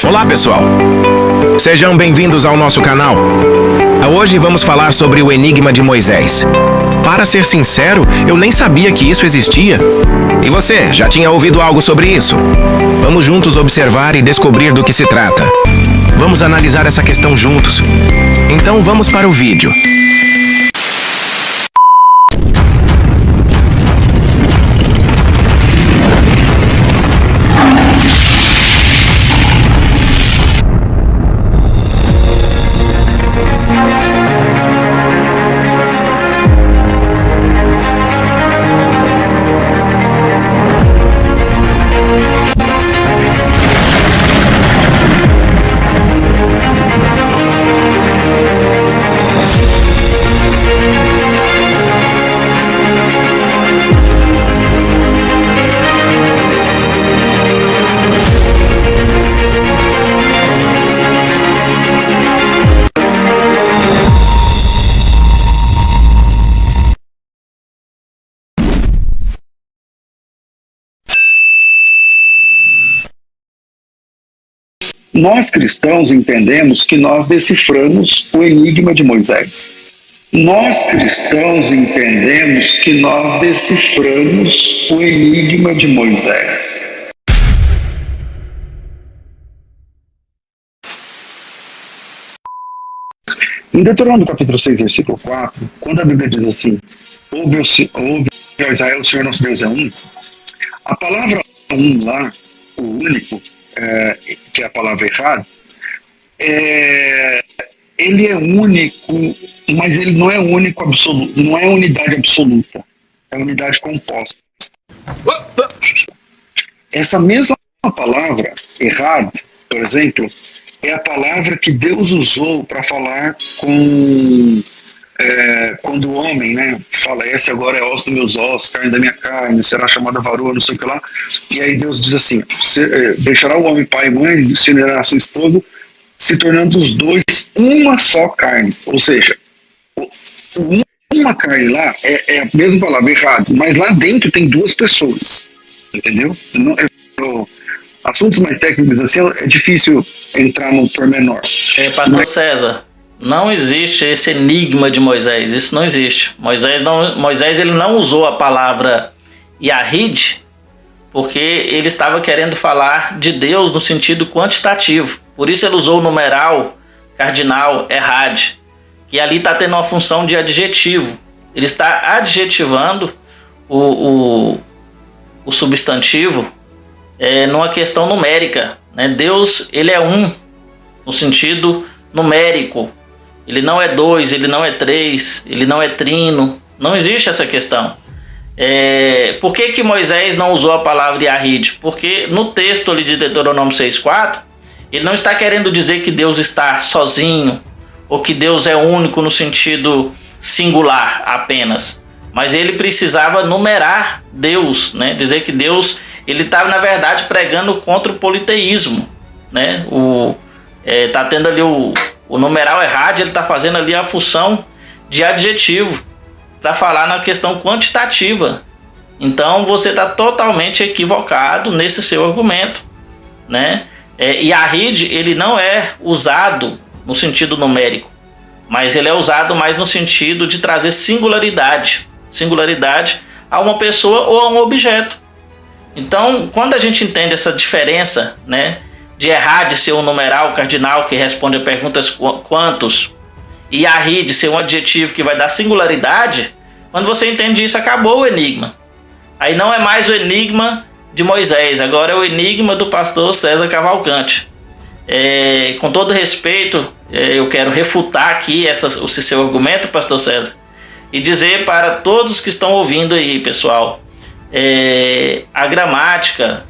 Olá pessoal, sejam bem-vindos ao nosso canal. Hoje vamos falar sobre o Enigma de Moisés. Para ser sincero, eu nem sabia que isso existia. E você, já tinha ouvido algo sobre isso? Vamos juntos observar e descobrir do que se trata. Vamos analisar essa questão juntos. Então vamos para o vídeo. Nós cristãos entendemos que nós deciframos o enigma de Moisés. Nós cristãos entendemos que nós deciframos o enigma de Moisés. Em Deuteronômio capítulo 6, versículo 4, quando a Bíblia diz assim: ouve, Israel, o Senhor nosso Deus é um, a palavra um lá, o único, que é a palavra errada, ele é único, mas ele não é único absoluto, não é unidade absoluta, é unidade composta. Essa mesma palavra errada, por exemplo, é a palavra que Deus usou para falar quando o homem, fala: esse agora é osso dos meus ossos, carne da minha carne, será chamada varoa, não sei o que lá. E aí Deus diz assim: deixará o homem pai e mãe, se unirá a sua esposa, se tornando os dois uma só carne. Ou seja, uma carne lá é a mesma palavra, errado, mas lá dentro tem duas pessoas, entendeu? Assuntos mais técnicos assim é difícil entrar no pormenor. Pastor César, não existe esse enigma de Moisés, isso não existe. Moisés ele não usou a palavra Yahid porque ele estava querendo falar de Deus no sentido quantitativo. Por isso ele usou o numeral cardinal Errad, que ali está tendo uma função de adjetivo. Ele está adjetivando o substantivo numa questão numérica, né? Deus ele é um no sentido numérico. Ele não é dois, ele não é três, ele não é trino. Não existe essa questão. Por que Moisés não usou a palavra Yahid? Porque no texto ali de Deuteronômio 6,4, ele não está querendo dizer que Deus está sozinho, ou que Deus é único no sentido singular apenas. Mas ele precisava numerar Deus, né? Dizer que Deus ele estava, na verdade, pregando contra o politeísmo, né? Tá tendo ali o numeral errado, ele está fazendo ali a função de adjetivo para falar na questão quantitativa. Então você está totalmente equivocado nesse seu argumento, né? Yahid ele não é usado no sentido numérico, mas ele é usado mais no sentido de trazer singularidade a uma pessoa ou a um objeto. Então, quando a gente entende essa diferença, né, de Errad ser um numeral cardinal que responde a perguntas quantos, e Yahid ser um adjetivo que vai dar singularidade, quando você entende isso, acabou o enigma. Aí não é mais o enigma de Moisés, agora é o enigma do pastor César Cavalcante. Com todo respeito, eu quero refutar aqui o seu argumento, pastor César, e dizer para todos que estão ouvindo aí, pessoal, a gramática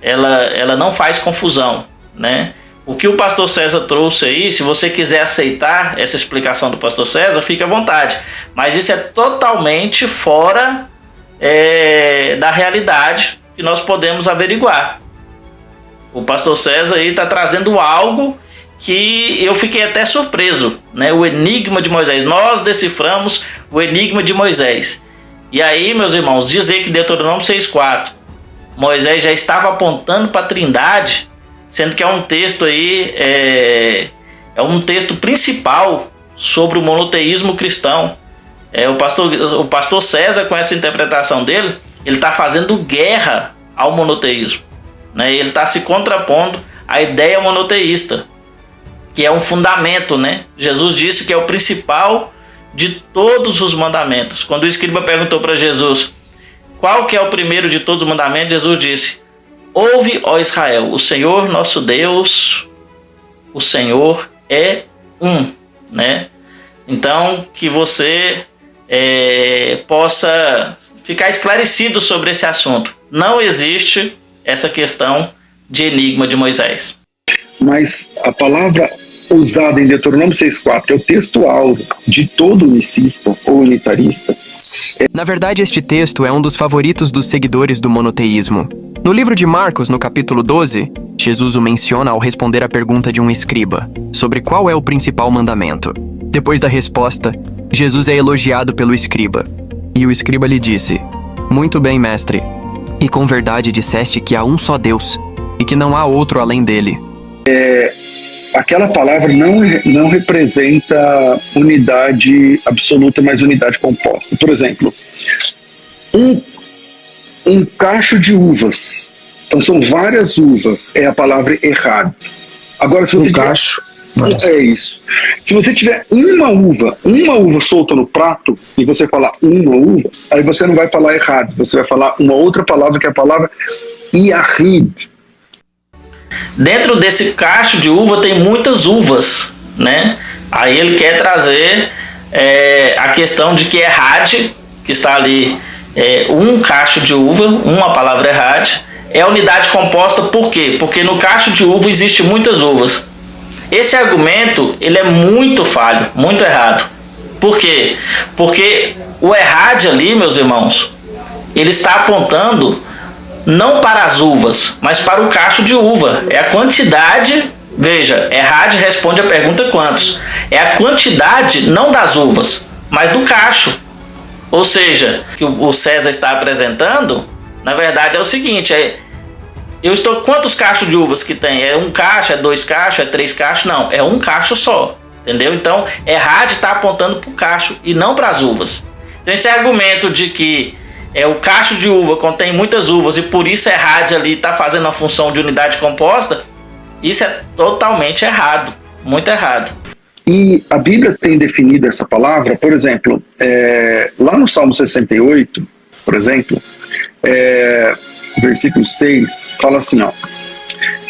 ela não faz confusão, né? O que o pastor César trouxe aí, se você quiser aceitar essa explicação do pastor César, fique à vontade, mas isso é totalmente fora da realidade que nós podemos averiguar. O pastor César aí está trazendo algo que eu fiquei até surpreso, né? O enigma de Moisés, nós deciframos o enigma de Moisés. E aí, meus irmãos, dizer que Deuteronômio 6,4, Moisés já estava apontando para a Trindade, sendo que é um texto aí, é um texto principal sobre o monoteísmo cristão. O pastor César, com essa interpretação dele, ele está fazendo guerra ao monoteísmo, né? Ele está se contrapondo à ideia monoteísta, que é um fundamento, né? Jesus disse que é o principal de todos os mandamentos. Quando o escriba perguntou para Jesus qual que é o primeiro de todos os mandamentos, Jesus disse: ouve, ó Israel, o Senhor nosso Deus, o Senhor é um, né? Então, que você possa ficar esclarecido sobre esse assunto. Não existe essa questão de enigma de Moisés. Mas a palavra usada em Deuteronômio 6,4, que é o texto-alvo de todo unicista ou unitarista. Na verdade, este texto é um dos favoritos dos seguidores do monoteísmo. No livro de Marcos, no capítulo 12, Jesus o menciona ao responder à pergunta de um escriba sobre qual é o principal mandamento. Depois da resposta, Jesus é elogiado pelo escriba. E o escriba lhe disse: muito bem, mestre. E com verdade disseste que há um só Deus e que não há outro além dele. Aquela palavra não representa unidade absoluta, mas unidade composta. Por exemplo, um cacho de uvas. Então são várias uvas. É a palavra errado. Agora, se você cacho. É isso. Se você tiver uma uva solta no prato, e você falar uma uva, aí você não vai falar errado. Você vai falar uma outra palavra, que é a palavra Yahid. Dentro desse cacho de uva tem muitas uvas, né? Aí ele quer trazer a questão de que Errad, que está ali, um cacho de uva, uma palavra Errad, é a unidade composta. Por quê? Porque no cacho de uva existe muitas uvas. Esse argumento, ele é muito falho, muito errado. Por quê? Porque o Errad ali, meus irmãos, ele está apontando não para as uvas, mas para o cacho de uva. É a quantidade, veja, Errad responde a pergunta quantos. É a quantidade não das uvas, mas do cacho. Ou seja, o que o César está apresentando, na verdade é o seguinte, quantos cachos de uvas que tem? É um cacho, é dois cachos, é três cachos? Não, é um cacho só, entendeu? Então, Errad está apontando para o cacho e não para as uvas. Então, esse argumento de que o cacho de uva contém muitas uvas e por isso Errad ali está fazendo a função de unidade composta, isso é totalmente errado, muito errado. E a Bíblia tem definido essa palavra, por exemplo, lá no Salmo 68, por exemplo, versículo 6, fala assim, ó: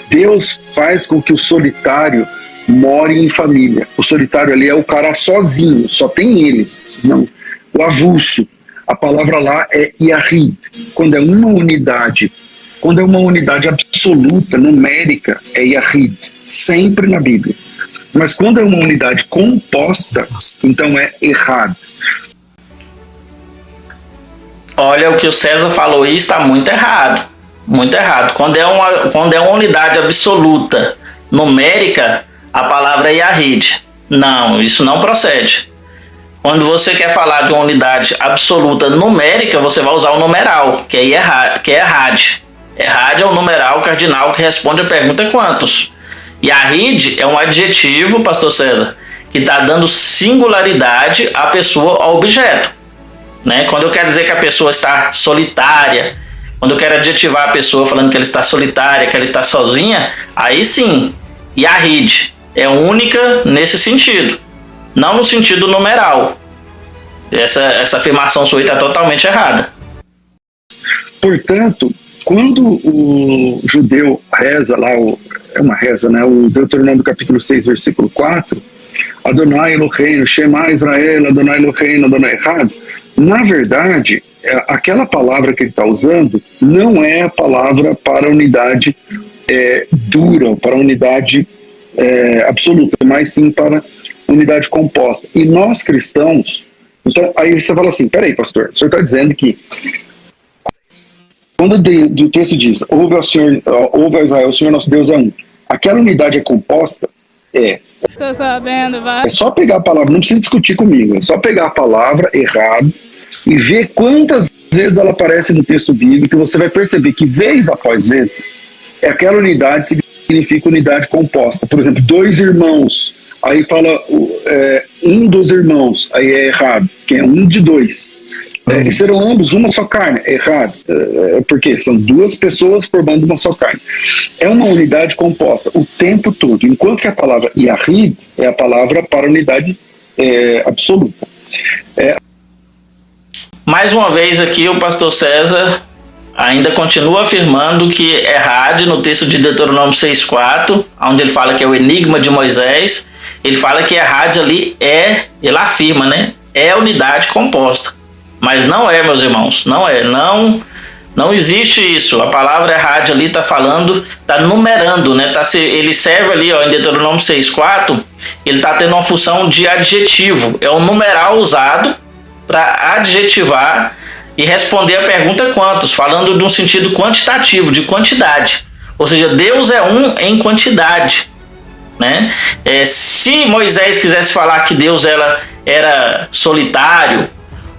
Deus faz com que o solitário more em família. O solitário ali é o cara sozinho, só tem ele, não, o avulso. A palavra lá é Yahid, quando é uma unidade absoluta, numérica, é Yahid, sempre na Bíblia. Mas quando é uma unidade composta, então é errado. Olha, o que o César falou aí está muito errado. Muito errado. Quando é uma unidade absoluta, numérica, a palavra é Yahid. Não, isso não procede. Quando você quer falar de uma unidade absoluta numérica, você vai usar o numeral, que é Errad. Errad é o numeral cardinal que responde a pergunta quantos. Yahid é um adjetivo, pastor César, que está dando singularidade à pessoa, ao objeto. Né? Quando eu quero dizer que a pessoa está solitária, quando eu quero adjetivar a pessoa falando que ela está solitária, que ela está sozinha, aí sim, Yahid é única nesse sentido, não no sentido numeral. Essa afirmação sua está totalmente errada. Portanto, quando o judeu reza lá, é uma reza, né? O Deuteronômio capítulo 6, versículo 4, Adonai Eloheinu, Shema Israel, Adonai Eloheinu, Adonai Echad, na verdade, aquela palavra que ele está usando não é a palavra para unidade dura, para unidade absoluta, mas sim para unidade composta. E nós cristãos, então aí você fala assim, peraí pastor, o senhor está dizendo que quando o texto diz, ouve ao Israel, o Senhor nosso Deus é um, aquela unidade é composta? Tô sabendo, vai. É só pegar a palavra, não precisa discutir comigo, é só pegar a palavra errado e ver quantas vezes ela aparece no texto bíblico, e você vai perceber que vez após vez, aquela unidade significa unidade composta. Por exemplo, dois irmãos, aí fala um dos irmãos, aí é errado, que é um de dois. E serão ambos uma só carne, é errado, porque são duas pessoas formando uma só carne. É uma unidade composta o tempo todo, enquanto que a palavra Yahid é a palavra para unidade absoluta. Mais uma vez aqui o pastor César ainda continua afirmando que Errad, no texto de Deuteronômio 6,4, onde ele fala que é o enigma de Moisés, ele fala que Errad ali ele afirma, né? É unidade composta. Mas não é, meus irmãos, não existe isso. A palavra Errad ali está falando, está numerando, né? Ele serve ali, ó, em Deuteronômio 6,4, ele está tendo uma função de adjetivo. É um numeral usado para adjetivar e responder a pergunta quantos, falando de um sentido quantitativo, de quantidade. Ou seja, Deus é um em quantidade, né? Se Moisés quisesse falar que Deus era solitário,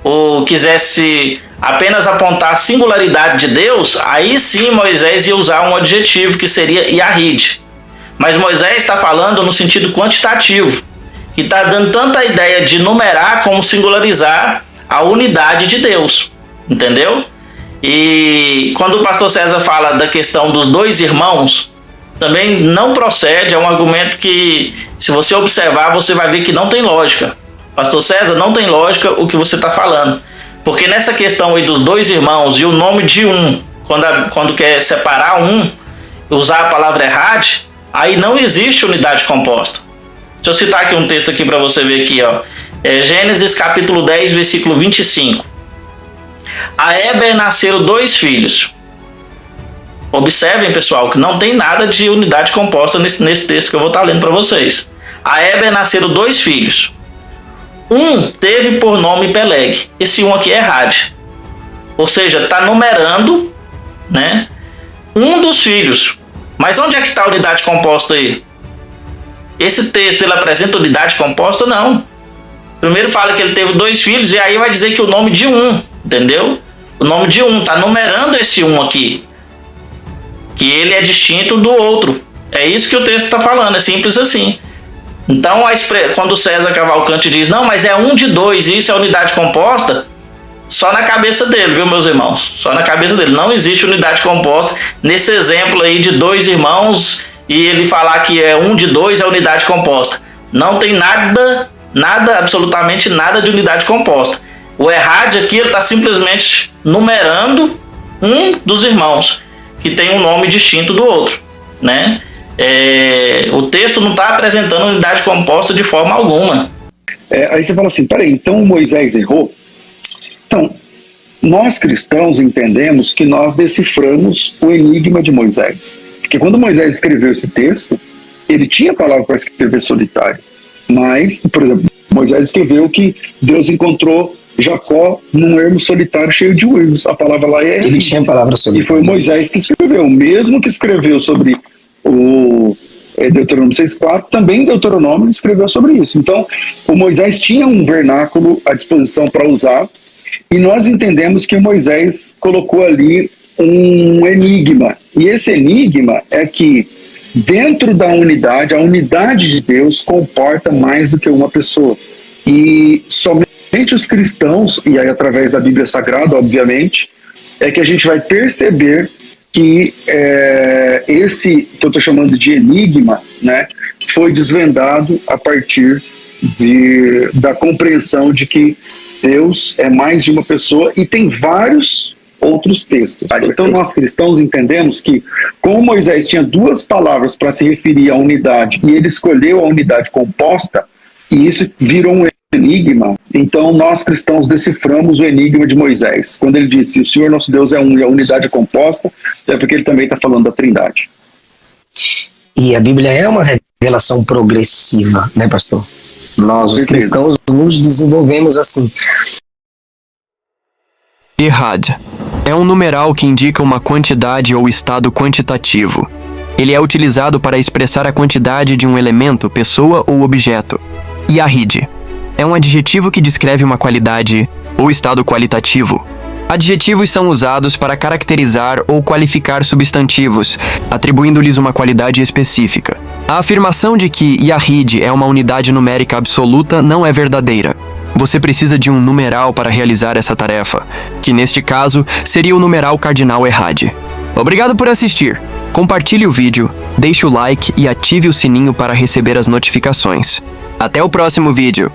ou quisesse apenas apontar a singularidade de Deus, aí sim Moisés ia usar um adjetivo que seria Yahid. Mas Moisés está falando no sentido quantitativo, que está dando tanta ideia de numerar como singularizar a unidade de Deus. Entendeu? E quando o pastor César fala da questão dos dois irmãos, também não procede, é um argumento que, se você observar, você vai ver que não tem lógica. Pastor César, não tem lógica o que você está falando. Porque nessa questão aí dos dois irmãos e o nome de um, quando quer separar um, usar a palavra Errad, aí não existe unidade composta. Deixa eu citar aqui um texto aqui para você ver aqui, ó. Gênesis capítulo 10, versículo 25. A Eber nasceram 2 filhos. Observem, pessoal, que não tem nada de unidade composta nesse texto que eu vou estar lendo para vocês. A Eber nasceram 2 filhos. Um teve por nome Peleg. Esse um aqui é Errad. Ou seja, está numerando, né, um dos filhos. Mas onde é que está a unidade composta aí? Esse texto, ele apresenta unidade composta? Não. Primeiro fala que ele teve 2 filhos e aí vai dizer que o nome de um, entendeu? O nome de um, está numerando esse um aqui. Que ele é distinto do outro. É isso que o texto está falando, é simples assim. Então, quando o César Cavalcante diz, não, mas é um de 2 e isso é unidade composta, só na cabeça dele, viu, meus irmãos? Só na cabeça dele. Não existe unidade composta. Nesse exemplo aí de 2 irmãos e ele falar que é um de 2 é unidade composta. Não tem nada, absolutamente nada de unidade composta. O Errad aqui está simplesmente numerando um dos irmãos, que tem um nome distinto do outro, né? O texto não está apresentando unidade composta de forma alguma. Aí você fala assim, peraí, então Moisés errou? Então, nós cristãos entendemos que nós deciframos o enigma de Moisés. Porque quando Moisés escreveu esse texto, ele tinha palavra para escrever solitário. Mas, por exemplo, Moisés escreveu que Deus encontrou Jacó num ermo solitário cheio de uivos. A palavra lá é... Ele tinha palavra solitária. E foi Moisés que escreveu. O mesmo que escreveu sobre o Deuteronômio 6,4, também Deuteronômio escreveu sobre isso. Então, o Moisés tinha um vernáculo à disposição para usar, e nós entendemos que o Moisés colocou ali um enigma. E esse enigma é que, dentro da unidade, a unidade de Deus comporta mais do que uma pessoa. E somente os cristãos, e aí através da Bíblia Sagrada, obviamente, é que a gente vai perceber que esse que eu estou chamando de enigma, né, foi desvendado a partir da compreensão de que Deus é mais de uma pessoa e tem vários outros textos. Então nós cristãos entendemos que, como Moisés tinha 2 palavras para se referir à unidade e ele escolheu a unidade composta, e isso virou um enigma, então nós cristãos deciframos o enigma de Moisés. Quando ele disse, o Senhor nosso Deus é um e a unidade é composta, é porque ele também está falando da Trindade. E a Bíblia é uma revelação progressiva, né, pastor? Nós, os cristãos, nos desenvolvemos assim. Errad é um numeral que indica uma quantidade ou estado quantitativo. Ele é utilizado para expressar a quantidade de um elemento, pessoa ou objeto. Yahid é um adjetivo que descreve uma qualidade ou estado qualitativo. Adjetivos são usados para caracterizar ou qualificar substantivos, atribuindo-lhes uma qualidade específica. A afirmação de que Yahid é uma unidade numérica absoluta não é verdadeira. Você precisa de um numeral para realizar essa tarefa, que neste caso seria o numeral cardinal Errad. Obrigado por assistir. Compartilhe o vídeo, deixe o like e ative o sininho para receber as notificações. Até o próximo vídeo!